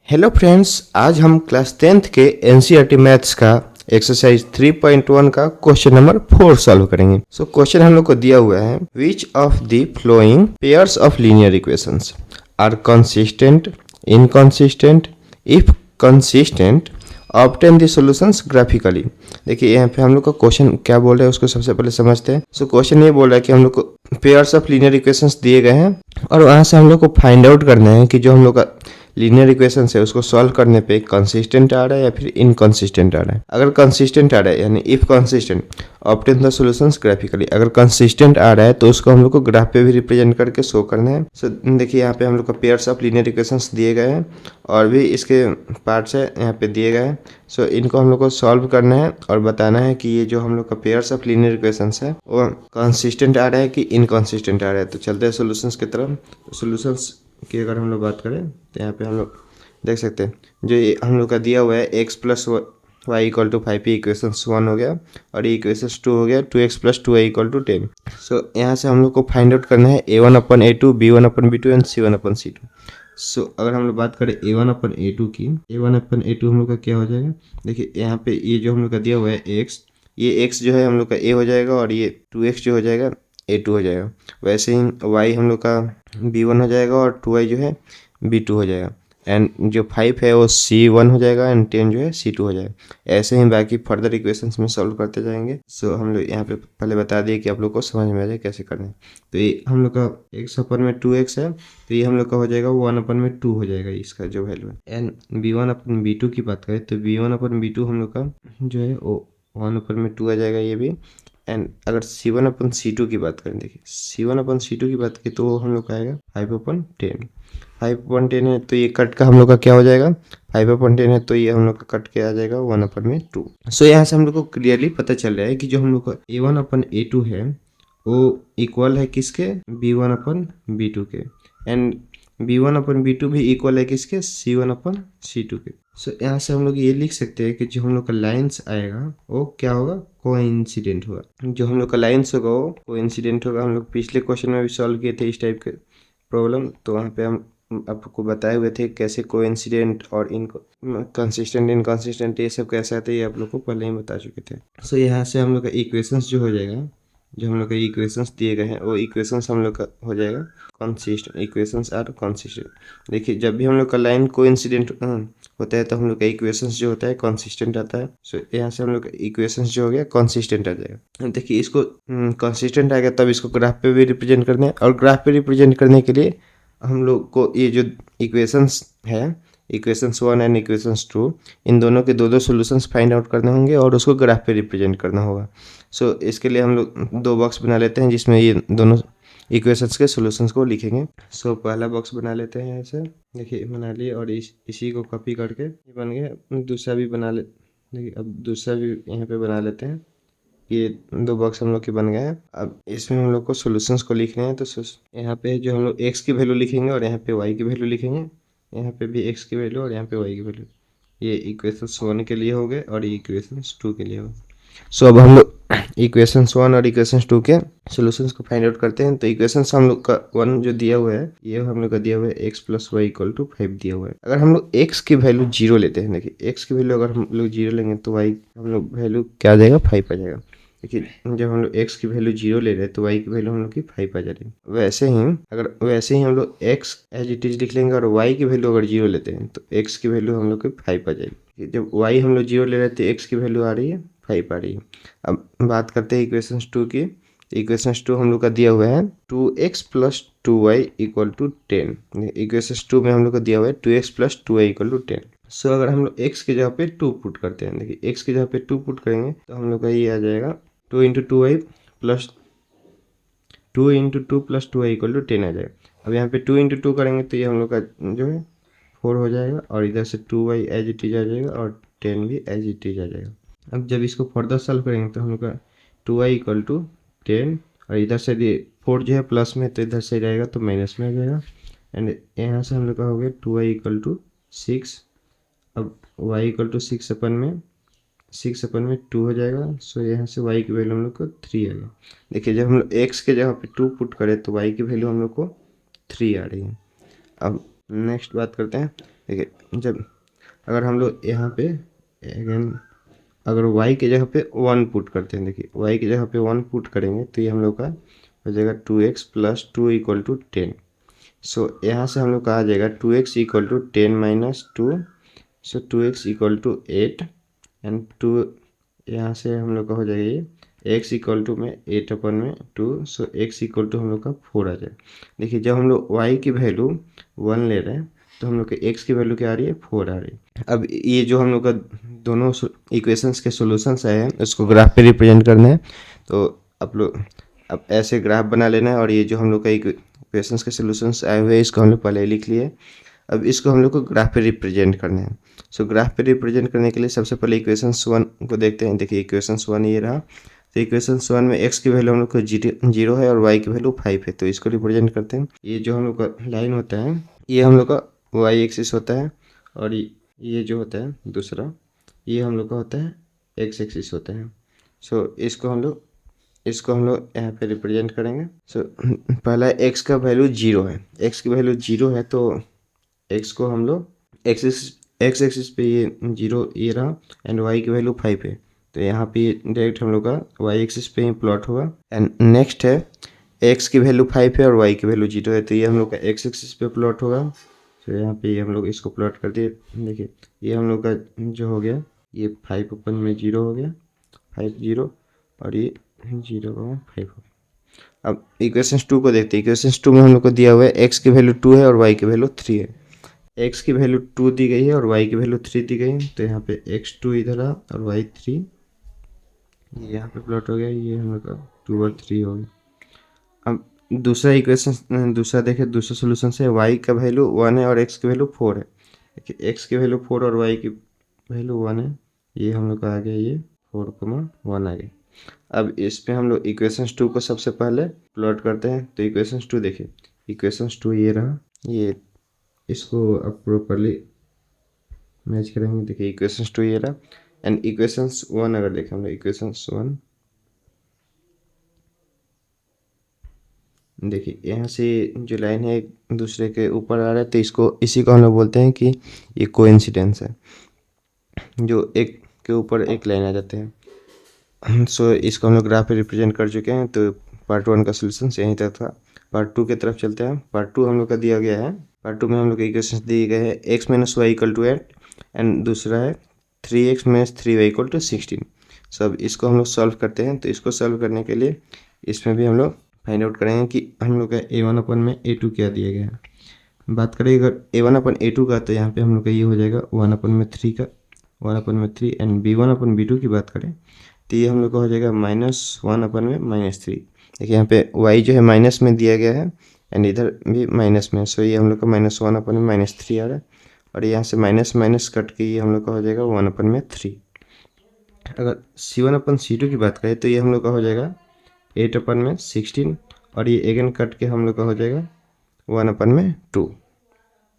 Hello friends, आज हम class 10th के एनसीईआरटी मैथ्स का एक्सरसाइज 3.1 का क्वेश्चन नंबर 4 सॉल्व करेंगे। क्वेश्चन हम लोग को दिया हुआ है, which of the following pairs of linear equations are consistent, inconsistent, if consistent obtain the solutions graphically. देखिए यहाँ पे हम लोग का क्वेश्चन क्या बोल रहा है उसको सबसे पहले समझते हैं। क्वेश्चन ये बोल रहा है कि हम लोग को पेयर्स ऑफ लीनियर इक्वेशंस दिए गए हैं और वहाँ से हम लोग को फाइंड आउट करना है कि जो हम लोग का लीनियर इक्वेशन है उसको सॉल्व करने पे कंसिस्टेंट आ रहा है या फिर इनकंसिस्टेंट आ रहा है। अगर कंसिस्टेंट आ रहा है यानी if consistent obtain the solutions graphically. अगर कंसिस्टेंट आ रहा है तो उसको हम लोग को ग्राफ पे भी रिप्रेजेंट करके शो करना है। देखिए यहाँ पे हम लोग को पेयर्स ऑफ लीनियर इक्वेशंस दिए गए हैं और भी इसके पार्ट्स है यहाँ पे दिए गए हैं। इनको हम लोग को सॉल्व करना है और बताना है कि ये जो हम लोग का पेयर्स ऑफ लीनियर इक्वेशंस है वो कंसिस्टेंट आ रहा है कि इनकंसिस्टेंट आ रहा है। तो चलते हैं सॉल्यूशंस की तरफ। सॉल्यूशंस की अगर हम लोग बात करें तो यहाँ पे हम लोग देख सकते हैं जो ये हम लोग का दिया हुआ है x plus y equal to 5 equation 1 हो गया और ये इक्वेशन 2 हो गया 2x plus 2y equal to 10। यहाँ से हम लोग को फाइंड आउट करना है a1/a2, b1/b2 एंड c1/c2। अगर हम लोग बात करें a1/a2 की, a1/a2 हम लोग का क्या हो जाएगा। देखिए यहाँ पे ये जो हम लोग का दिया हुआ है x, ये x जो है हम लोग का a हो जाएगा और ये 2x जो हो जाएगा a2 हो जाएगा। वैसे ही y हम लोग का b1 हो जाएगा और 2y जो है b2 हो जाएगा एंड जो 5 है वो c1 हो जाएगा एंड 10 जो है c2 हो जाएगा। ऐसे ही बाकी फर्दर इक्वेशंस में सॉल्व करते जाएंगे। हम लोग यहाँ पे पहले बता दिए कि आप लोग को समझ में आ जाए कैसे करना है। तो ये हम लोग का x/2x है तो ये हम लोग का हो जाएगा 1/2 हो जाएगा इसका जो वैल्यू है। एंड b1/b2 की बात करें तो b1/b2 हम लोग का जो है वो 1/2 आ जाएगा ये भी। एंड अगर c1/c2 की बात करें, देखिए c1/c2 की बात करें तो हम लोग का आएगा 5/10। 5/10 है तो ये कट का हम लोग का क्या हो जाएगा 5/10 है तो ये हम लोग का कट के आ जाएगा 1/2। यहाँ से हम लोग को क्लियरली पता चल रहा है कि जो हम लोग का a1/a2 है वो इक्वल है किसके b1/b2 के एंड b1/b2 भी इक्वल है किसके c1/c2 के। यहाँ से हम लोग ये लिख सकते हैं कि जो हम लोग का लाइंस आएगा वो क्या होगा, कोइंसिडेंट होगा। जो हम लोग का लाइंस होगा वो कोइंसिडेंट होगा। हम लोग पिछले क्वेश्चन में भी सॉल्व किए थे इस टाइप के प्रॉब्लम, तो वहाँ पे हम आपको बताए हुए थे कैसे कोइंसिडेंट और कंसिस्टेंट इनकंसिस्टेंट ये सब कैसे आते हैं, ये आप लोग को पहले ही बता चुके थे। यहाँ से हम लोग का इक्वेशंस जो हो जाएगा, जो हम लोग का इक्वेशंस दिए गए हैं वो इक्वेशंस हम लोग का हो जाएगा कंसिस्टेंट। Equations are consistent. देखिए जब भी हम लोग का लाइन कोइंसिडेंट होता है तो हम लोग का इक्वेशंस जो होता है कंसिस्टेंट आता है। यहाँ से हम लोग का इक्वेशंस जो हो गया कंसिस्टेंट आ जाएगा। देखिए इसको कंसिस्टेंट आ गया तब इसको ग्राफ पे भी रिप्रेजेंट करना है और ग्राफ पे रिप्रेजेंट करने के लिए हम लोग को ये जो इक्वेशंस है इक्वेशंस 1 एंड इक्वेशंस 2 इन दोनों के दो सॉल्यूशंस फाइंड आउट करने होंगे और उसको ग्राफ पे रिप्रेजेंट करना होगा। इसके लिए हम लोग दो बॉक्स बना लेते हैं जिसमें ये दोनों इक्वेशंस के सॉल्यूशंस को लिखेंगे। पहला बॉक्स बना लेते हैं ऐसे, देखिए बना लिए और इसी को कॉपी करके ये बन गया। दूसरा भी बना ले, देखिए अब दूसरा भी यहाँ पे बना लेते हैं। ये दो बॉक्स हम लोग के बन गए हैं। अब इसमें हम लोग को सॉल्यूशंस को लिखने हैं। तो यहाँ पे जो हम लोग x की वैल्यू लिखेंगे और यहाँ पे y की वैल्यू लिखेंगे। यहाँ पे भी x की वैल्यू और यहाँ पे y की वैल्यू। ये इक्वेशंस 1 के लिए हो गए और ये इक्वेशंस 2 के लिए हो गए। अब हम लोग इक्वेशंस 1 और इक्वेशंस 2 के सॉल्यूशंस को फाइंड आउट करते हैं। तो इक्वेशंस हम लोग का 1 जो दिया हुआ है ये हम लोग का दिया हुआ है x plus y equal to 5 दिया हुआ है। अगर हम लोग x की वैल्यू 0 लेते हैं, देखिए x की वैल्यू अगर हम लोग 0 लेंगे तो y हम लोग वैल्यू क्या आ जाएगा 5 आ जाएगा। देखिए जब हम लोग x की वैल्यू 0 ले रहे हैं तो y की वैल्यू हम लोग की 5 आ जाएगी। वैसे ही हम लोग x एज इट इज लिख लेंगे और y की वैल्यू अगर 0 लेते हैं तो x की वैल्यू हम लोग की 5 आ जाएगी। जब y हम लोग 0 ले रहे थे x की वैल्यू आ रही है 5 आ रही है। अब बात करते हैं इक्वेशंस 2 की। इक्वेशंस 2 हम लोग का दिया हुआ है 2x plus 2y equal to 10। Equations 2 में हम लोग का दिया हुआ है 2x plus 2y equal to 10। अगर हम लोग x के जगह पे 2 पुट करते हैं, देखिए x की जगह पे 2 पुट करेंगे तो हम लोग का ये आ जाएगा 2 into 2y plus 2 into 2 plus 2y equal to 10 आ जाएगा। अब यहाँ पे 2 इंटू 2 करेंगे तो ये हम लोग का जो है 4 हो जाएगा और इधर से 2y एज इट इज आ जाएगा और 10 भी एज इट इज आ जाएगा। अब जब इसको फर्दर सॉल्व करेंगे तो हम लोग का 2y इक्वल टू 10 और इधर से 4 जो है प्लस में तो इधर से रहेगा तो माइनस में आ जाएगा। एंड यहाँ से हम लोग का हो गया 2y इक्वल टू 6। अब y इक्वल टू 6/में 2 हो जाएगा। यहाँ से y की वैल्यू हम लोग को 3 आ गया। देखिए जब हम लोग x के जगह पे 2 पुट करें तो y की वैल्यू हम लोग को 3 आ रही है। अब नेक्स्ट बात करते हैं देखिए जब अगर हम लोग यहाँ पे अगेन अगर y की जगह पे 1 पुट करते हैं, देखिए y की जगह पे 1 पुट करेंगे तो ये हम लोग का हो जाएगा 2x प्लस 2 इक्वल टू 10। सो यहाँ से हम लोग का आ जाएगा 2x equal to 10 minus 2, so 2x equal to 8 and 2 यहाँ से हम लोग का हो जाएगा ये x इक्वल टू में 8 अपन में 2, सो x इक्वल टू हम लोग का 4 आ जाए। देखिए जब हम लोग y की वैल्यू 1 ले रहे हैं तो हम लोग के x की वैल्यू क्या आ रही है, 4 आ रही है। अब ये जो हम लोग का दोनों इक्वेशंस के सॉल्यूशंस आए हैं उसको ग्राफ पे रिप्रेजेंट करना है, तो आप लोग अब ऐसे ग्राफ बना लेना है। और ये जो हम लोग का इक्वेशंस के सॉल्यूशंस आए हुए हैं इसको हम लोग पहले ही लिख लिए। अब इसको हम लोग को ग्राफ पे रिप्रेजेंट करना है। सो ग्राफ पे रिप्रेजेंट करने के लिए सबसे पहले इक्वेशंस 1 को देखते हैं। देखिए इक्वेशंस 1 ये रहा, तो इक्वेशंस 1 में x की वैल्यू हम लोग को 0 है और y की वैल्यू 5 है, तो इसको रिप्रेजेंट करते हैं। ये जो हम लोग का लाइन होता है ये हम लोग का y एक्सिस होता है, और ये जो होता है दूसरा ये हम लोग का होता है x एक्सिस होता है। सो इसको हम लोग यहाँ पे रिप्रेजेंट करेंगे। सो पहला x का वैल्यू 0 है, x की वैल्यू 0 है तो x को हम लोग x एक्सिस पे ये 0 ये रहा एंड y की वैल्यू 5 है, तो यहाँ पे डायरेक्ट हम लोग का y एक्सिस पे ही प्लॉट होगा। एंड नेक्स्ट है x की वैल्यू 5 है और y की वैल्यू 0 है, तो ये हम लोग का x एक्सिस पे प्लॉट होगा। तो यहाँ पे हम लोग इसको प्लॉट कर दिए। देखिए ये हम लोग का जो हो गया ये 5 अपन में 0 हो गया, 5 0 और ये 0 5 हो गया। अब इक्वेशंस 2 को देखते हैं। इक्वेशंस 2 में हम लोग को दिया हुआ है x की वैल्यू 2 है और y की वैल्यू 3 है। x की वैल्यू 2 दी गई है और y की वैल्यू 3 दी गई है, तो यहाँ पे x2 इधर आ और y3 ये यहाँ पे प्लॉट हो गया। ये हम लोग का 2 और 3 हो गया। अब दूसरा इक्वेशन दूसरा देखें, दूसरा सोल्यूशन से y का वैल्यू 1 है और x की वैल्यू 4 है। देखिए x की वैल्यू 4 और y की वैल्यू 1 है, ये हम लोग का आ गया ये 4,1 आ गया। अब इसमें हम लोग इक्वेशंस 2 को सबसे पहले प्लॉट करते हैं। तो इक्वेशंस 2 देखिए, इक्वेशंस 2 ये रहा, ये इसको अब प्रॉपरली मैच करेंगे। देखिए इक्वेशंस 2 ये रहा एंड इक्वेशंस 1 अगर देखें हम लोग इक्वेशंस 1, देखिए यहाँ से जो लाइन है एक दूसरे के ऊपर आ रहा है, तो इसी को हम लोग बोलते हैं कि ये कोइंसिडेंस है, जो एक के ऊपर एक लाइन आ जाते हैं। सो इसको हम लोग ग्राफ पे रिप्रेजेंट कर चुके हैं। तो पार्ट 1 का सोल्यूशन यहीं तक था। पार्ट 2 की तरफ चलते हैं। पार्ट 2 हम लोग का दिया गया है। पार्ट 2 में हम लोग के इक्वेशन दिए गए हैं x minus y equal to 8 and दूसरा है 3x minus 3y equal to 16। सब इसको हम लोग सॉल्व करते हैं। तो इसको सॉल्व करने के लिए इसमें भी हम लोग फाइंड आउट करेंगे कि हम लोग का a1 अपन में a2 क्या दिया गया है। बात करें अगर a1 अपन a2 का, तो यहाँ पे हम लोग का ये हो जाएगा 1 अपन में 3 का 1 अपन में 3 एंड b1 अपन b2 की बात करें तो ये हम लोग का हो जाएगा -1 अपन में -3। देखिए यहाँ पे y जो है माइनस में दिया गया है एंड इधर भी माइनस में, सो ये हम लोग का -1 अपन में -3 आ रहा है और यहाँ से माइनस माइनस कट के ये हम लोग का हो जाएगा 1 अपन में 3। अगर c1 अपन c2 की बात करें तो ये हम लोग का हो जाएगा 8 अपन में 16 और ये अगेन कट के हम लोग का हो जाएगा 1 अपन में 2।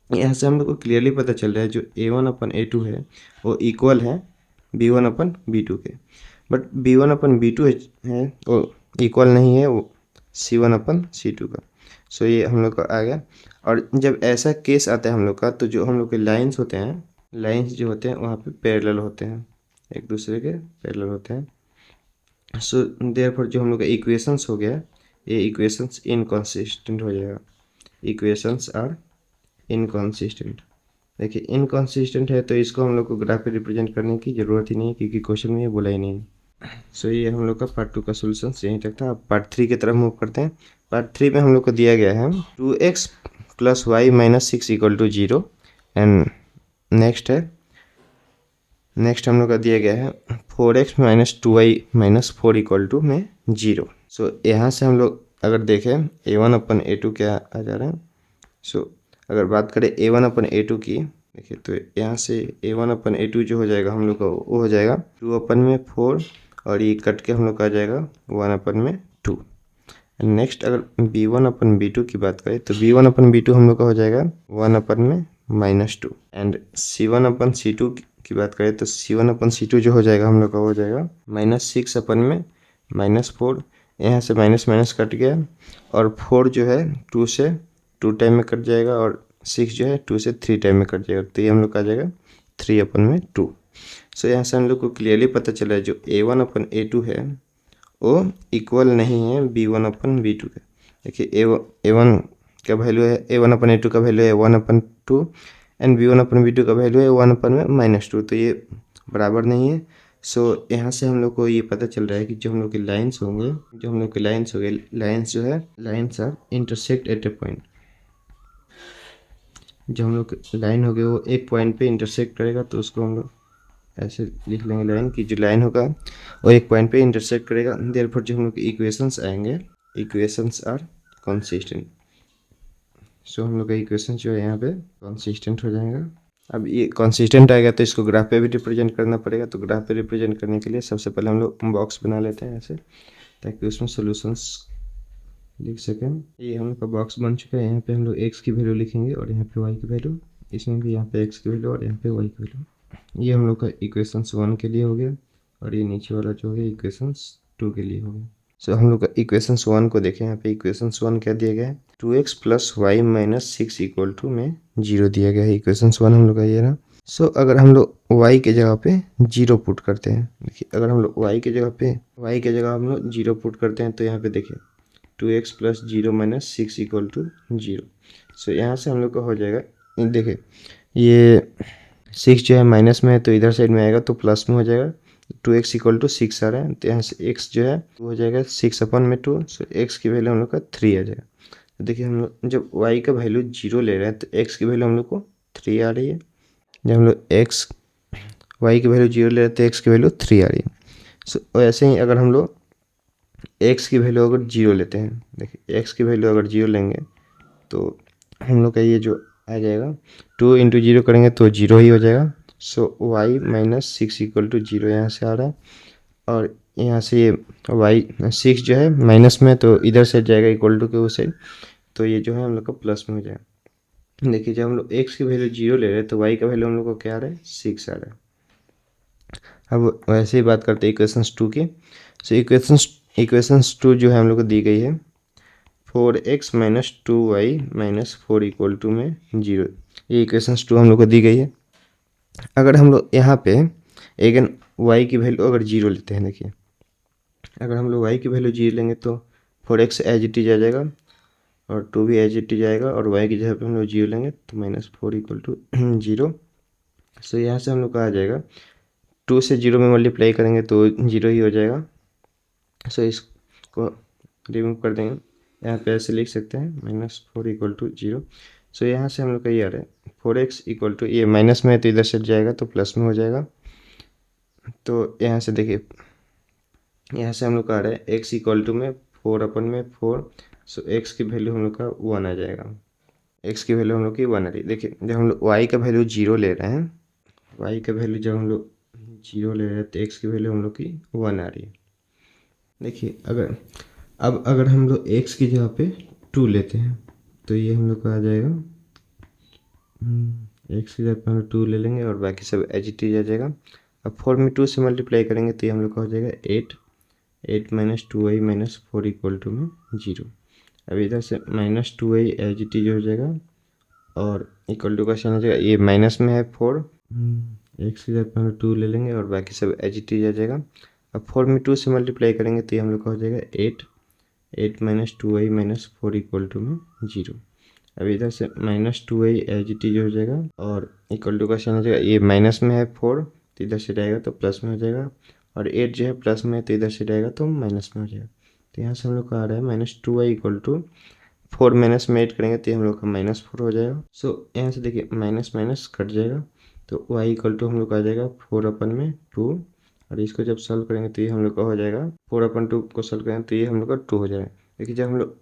यहाँ से हम लोग को क्लियरली पता चल रहा है जो a1 अपन a2 है वो इक्वल है b1 अपन b2 के, बट b1 अपन b2 है वो इक्वल नहीं है वो c1 अपन c2 का। सो ये हम लोग का आ गया। और जब ऐसा केस आता है हम लोग का, तो जो हम लोग के लाइंस होते हैं, लाइंस जो होते हैं वहाँ पे पैरेलल होते हैं, एक दूसरे के पैरेलल होते हैं। सो देयरफॉर जो हम लोग का इक्वेशंस हो गया, ये इक्वेशंस इनकॉन्सिस्टेंट हो जाएगा। Equations are inconsistent. देखिए इनकॉन्सिस्टेंट है तो इसको हम लोग को ग्राफ पे रिप्रेजेंट करने की ज़रूरत ही नहीं है क्योंकि क्वेश्चन में ये बोला ही नहीं। सो ये हम लोग का पार्ट 2 का सोल्यूशन यहीं तक था। अब पार्ट 3 की तरफ मूव करते हैं। पार्ट 3 में हम लोग को दिया गया है 2x plus y minus 6 equal to 0 and next हम लोग का दिया गया है 4x minus 2y minus 4 equal to में 0। सो यहाँ से हम लोग अगर देखें a1 अपन a2 क्या आ जा रहे हैं। सो अगर बात करें a1 अपन a2 की, देखिए तो यहाँ से a1 अपन a2 जो हो जाएगा हम लोग का वो हो जाएगा 2 अपन में 4 और ये कट के हम लोग का आ जाएगा 1 अपन में 2। एंड नेक्स्ट अगर b1 अपन b2 की बात करें तो b1 अपन b2 हम लोग का हो जाएगा 1 अपन में -2 एंड c1 अपन c2 की बात करें तो c1 अपन c2 जो हो जाएगा हम लोग का हो जाएगा -6 अपन में -4। यहाँ से माइनस माइनस कट गया और 4 जो है 2 से 2 टाइम में कट जाएगा और 6 जो है 2 से 3 टाइम में कट जाएगा, तो ये हम लोग का आ जाएगा 3/2। सो यहाँ से हम लोग को क्लियरली पता चला है जो A1/A2 है वो इक्वल नहीं है B1/B2 के। देखिए A1 का वैल्यू है A1/A2 का वैल्यू है 1/2 एंड B1/B2 का वैल्यू है 1/-2, तो ये बराबर नहीं है। सो यहाँ से हम लोग को ये पता चल रहा है कि जो हम लोग के लाइन्स होंगे लाइन्स जो है lines are intersect at a point. जो हम लोग लाइन हो गए वो एक पॉइंट पे इंटरसेक्ट करेगा, तो उसको हम लोग ऐसे लिख लेंगे लाइन की जो लाइन होगा वो एक पॉइंट पे इंटरसेक्ट करेगा। देयरफॉर जो हम लोग के इक्वेशंस आएंगे, इक्वेशंस आर कंसिस्टेंट। सो हम लोग का इक्वेशन जो है यहाँ पे कंसिस्टेंट हो जाएगा। अब ये कंसिस्टेंट आएगा तो इसको ग्राफ पे भी रिप्रेजेंट करना पड़ेगा, तो ग्राफ पे रिप्रेजेंट करने के लिए सबसे पहले हम लोग बॉक्स बना लेते हैं ऐसे, ताकि उसमें सोल्यूशंस लिख सकें। ये हम लोग का बॉक्स बन चुका है। यहाँ पे हम लोग एक्स की वैल्यू लिखेंगे और यहाँ पे वाई की वैल्यू, इसमें भी यहाँ पे एक्स की वैल्यू और यहाँ पे वाई की वैल्यू। ये हम लोग का इक्वेशंस 1 के लिए हो गया और ये नीचे वाला जो है इक्वेशंस 2 के लिए हो गया। सो हम लोग का इक्वेशंस 1 को देखें। यहाँ पे इक्वेशंस 1 क्या दिया गया है, 2x + y - 6 = में 0 दिया गया है। इक्वेशंस 1 हम लोग का ये रहा। सो अगर हम लोग y के जगह पे 0 पुट करते हैं, देखिए अगर हम लोग y के जगह हम लोग 0 पुट करते हैं, तो यहाँ पे देखिए 2x + 0 - 6 = 0। सो यहाँ से हम लोग का हो जाएगा, देखिए ये 6 जो है माइनस में है तो इधर साइड में आएगा तो प्लस में हो जाएगा। 2x = 6 आ रहा है, तो यहाँ से x जो है वो हो जाएगा 6/2। सो x की वैल्यू हम लोग का 3 आ जाएगा। तो देखिए हम लोग जब y का वैल्यू 0 ले रहे हैं तो x की वैल्यू हम लोग को 3 आ रही है। जब हम लोग y की वैल्यू 0 ले रहे हैं तो x की वैल्यू 3 आ रही है। सो ऐसे ही अगर हम लोग x की वैल्यू अगर 0 लेते हैं, देखिए x की वैल्यू अगर 0 लेंगे तो हम लोग का ये जो आ जाएगा 2 × 0 करेंगे तो 0 ही हो जाएगा। सो y - 6 = 0 यहाँ से आ रहा है, और यहाँ से ये y 6 जो है माइनस में तो इधर साइड जाएगा इक्वल टू के उस साइड, तो ये जो है हम लोग का प्लस में हो जाएगा। देखिए जब हम लोग x की वैल्यू 0 ले रहे हैं तो y का वैल्यू हम लोग को क्या आ रहा है, 6 आ रहा है। अब वैसे ही बात करते हैं इक्वेशंस 2 की। सो इक्वेशंस 2 जो है हम लोग को दी गई है 4x - 2y - 4 = में 0। ये इक्वेशंस 2 हम लोग को दी गई है। अगर हम लोग यहाँ पे अगेन y की वैल्यू अगर 0 लेते हैं, देखिए अगर हम लोग y की वैल्यू 0 लेंगे तो 4x एज इट इज आ जाएगा और 2 भी एज इट इज आएगा, और y की जगह पे हम लोग 0 लेंगे तो -4 = 0। सो यहाँ से हम लोग का आ जाएगा 2 से 0 में मल्टीप्लाई करेंगे तो 0 ही हो जाएगा। सो इसको रिमूव कर देंगे, यहाँ पे ऐसे लिख सकते हैं -4 = 0। सो यहाँ से हम लोग का ये आ रहा है 4x = ये माइनस में है तो इधर से जाएगा तो प्लस में हो जाएगा। तो यहाँ से देखिए यहाँ से हम लोग का आ रहा है x = में 4/4। सो x की वैल्यू हम लोग का 1 आ जाएगा। x की वैल्यू हम लोग की 1 आ रही है। देखिए जब हम लोग y का वैल्यू 0 ले रहे हैं, y का वैल्यू जब हम लोग 0 ले रहे हैं तो x की वैल्यू हम लोग की 1 आ रही है। देखिए अगर हम लोग x की जगह पे 2 लेते हैं तो ये हम लोग का आ जाएगा x की जगह पे हम लोग 2 ले लेंगे और बाकी सब एज इट इज आ जाएगा। अब 4 में 2 से मल्टीप्लाई करेंगे तो ये हम लोग का हो जाएगा 8 - 2y - 4 = में 0। अब इधर से -2y एज इट इज हो जाएगा और इक्वल टू का साइन हो जाएगा, ये माइनस में है 4, x की जगह पे हम लोग 2 ले लेंगे और बाकी सब एज इट इज आ जाएगा। अब 4 में 2 से मल्टीप्लाई करेंगे तो ये हम लोग का हो जाएगा 8 - 2y - 4 = में 0। अब इधर से -2y एज इट इज हो जाएगा और इक्वल टू का साइन हो जाएगा, ये माइनस में है 4 तो इधर से जाएगा तो प्लस में हो जाएगा, और 8 जो है प्लस में है तो इधर से जाएगा तो माइनस में हो जाएगा। तो यहाँ से हम लोग का आ रहा है -2y = 4 माइनस में 8 करेंगे तो ये हम लोग का -4 हो जाएगा। सो यहाँ से देखिए माइनस माइनस कट जाएगा तो y = हम लोग का आ जाएगा 4/2, और इसको जब सॉल्व करेंगे तो ये हम लोग का हो जाएगा 4/2 को सॉल्व करेंगे तो ये हम लोग का 2 हो जाएगा। देखिए जब हम लोग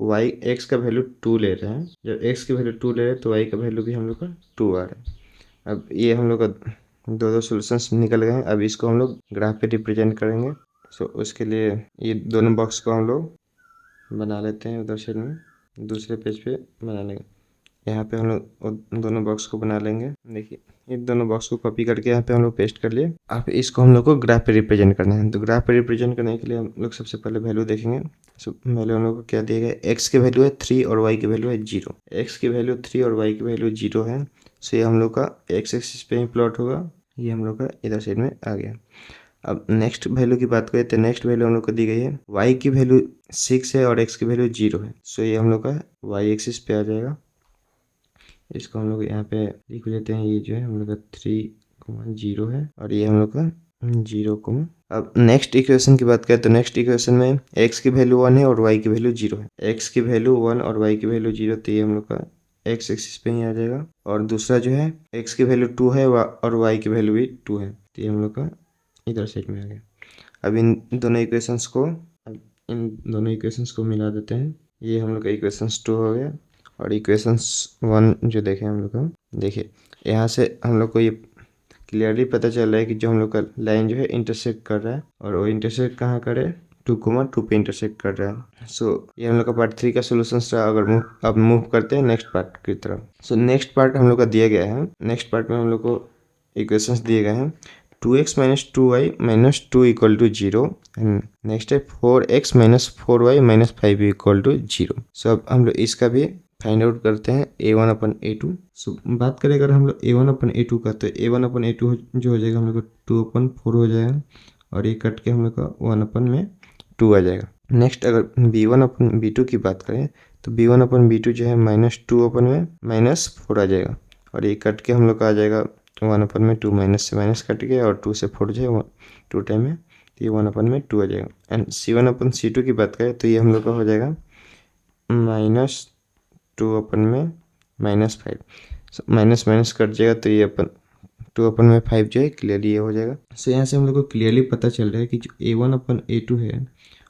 x का वैल्यू 2 ले रहे हैं, जब x की वैल्यू 2 ले रहे हैं तो y का वैल्यू भी हम लोग का 2 आ रहा है। अब ये हम लोग का दो सोल्यूशंस निकल गए हैं। अब इसको हम लोग ग्राफ पे रिप्रेजेंट करेंगे। सो उसके लिए ये दोनों बॉक्स को हम लोग बना लेते हैं उधर साइड में, दूसरे पेज पे बना लेंगे। यहाँ पे हम लोग दोनों बॉक्स को बना लेंगे। देखिए इन दोनों बॉक्स को कॉपी करके यहाँ पे हम लोग पेस्ट कर लिए। अब इसको हम लोग को ग्राफ पे रिप्रेजेंट करना है। तो ग्राफ पे रिप्रेजेंट करने के लिए हम लोग सबसे पहले वैल्यू देखेंगे। वैल्यू हम लोग को क्या दिया गया है, एक्स की वैल्यू है 3 और वाई की वैल्यू है 0। एक्स की वैल्यू 3 और वाई की वैल्यू 0 है। सो ये हम लोग का एक्स एक्सिस पे ही प्लॉट होगा। ये हम लोग का इधर साइड में आ गया। अब नेक्स्ट वैल्यू की बात करें तो नेक्स्ट वैल्यू हम लोग को दी गई है, y की वैल्यू 6 है और x की वैल्यू 0 है। सो ये हम लोग का y एक्सिस पे आ जाएगा। इसको हम लोग यहाँ पे लिख लेते हैं। ये जो है हम लोग का 3,0 है और ये हम लोग का 0, अब नेक्स्ट इक्वेशन की बात करें तो नेक्स्ट इक्वेशन में x की वैल्यू 1 है और y की वैल्यू 0 है। x की वैल्यू 1 और y की वैल्यू 0, तो ये हम लोग का x एक्सिस पे ही आ जाएगा। और दूसरा जो है x की वैल्यू 2 है और y की वैल्यू भी 2 है, तो ये हम लोग का इधर साइड में आ गया। अब इन दोनों इक्वेशंस को मिला देते हैं। ये हम लोग का इक्वेशंस 2 हो गया और इक्वेशंस 1 जो देखें हम लोग का, देखिए यहाँ से हम लोग को ये क्लियरली पता चल रहा है कि जो हम लोग का लाइन जो है इंटरसेक्ट कर रहा है और वो इंटरसेक्ट कहाँ कर रहा है, 2,2 पे इंटरसेक्ट कर रहा है। सो ये हम लोग का पार्ट 3 का सोल्यूशन था। अगर अब मूव करते हैं नेक्स्ट पार्ट की तरफ। सो नेक्स्ट पार्ट हम लोग का दिया गया है। नेक्स्ट पार्ट में हम लोग को इक्वेशंस दिए गए हैं 2x - 2y - 2 = 0 एंड नेक्स्ट है 4x - 4y - 5 = 0। सो अब हम लोग इसका भी फाइंड आउट करते हैं a1/a2। सो बात करें अगर हम लोग a1/a2 का, तो a1/a2 जो हो जाएगा हम लोग का 2/4 हो जाएगा और ये कट के हम लोग का 1/2 आ जाएगा। नेक्स्ट अगर b1/b2 की बात करें तो b1/b2 जो है -2/4 आ जाएगा और ये कट के हम लोग का आ जाएगा 1/2, माइनस से माइनस कट गया और 2 से 4 जो है 2 टाइम में, तो ये 1/2 आ जाएगा। एंड c1/c2 की बात करें तो ये हम लोग का हो जाएगा -2/5। माइनस माइनस कट जाएगा तो ये 2/5 जो है क्लियरली ये हो जाएगा। सो यहाँ से हम लोग को क्लियरली पता चल रहा है कि जो a1/a2 है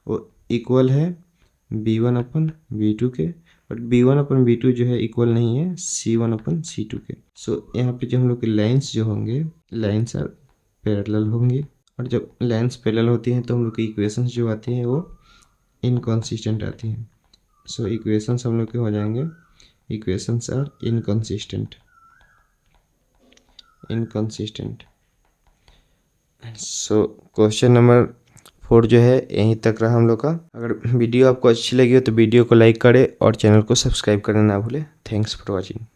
वो इक्वल है b1/b2 के, बट b1/b2 जो है इक्वल नहीं है c1/c2 के। सो यहाँ पे जो हम लोग के लाइन्स जो होंगे, लाइन्स आर पैरेलल होंगी और जब लाइन्स पैरेलल होती हैं तो हम लोग की इक्वेशंस जो आती हैं वो इनकॉन्सिस्टेंट आती हैं। सो इक्वेशंस हम लोग के हो जाएंगे, equations are inconsistent. So question number 4 जो है यहीं तक रहा हम लोग का। अगर वीडियो आपको अच्छी लगी हो तो वीडियो को लाइक करें और चैनल को सब्सक्राइब करना ना भूलें। Thanks for watching.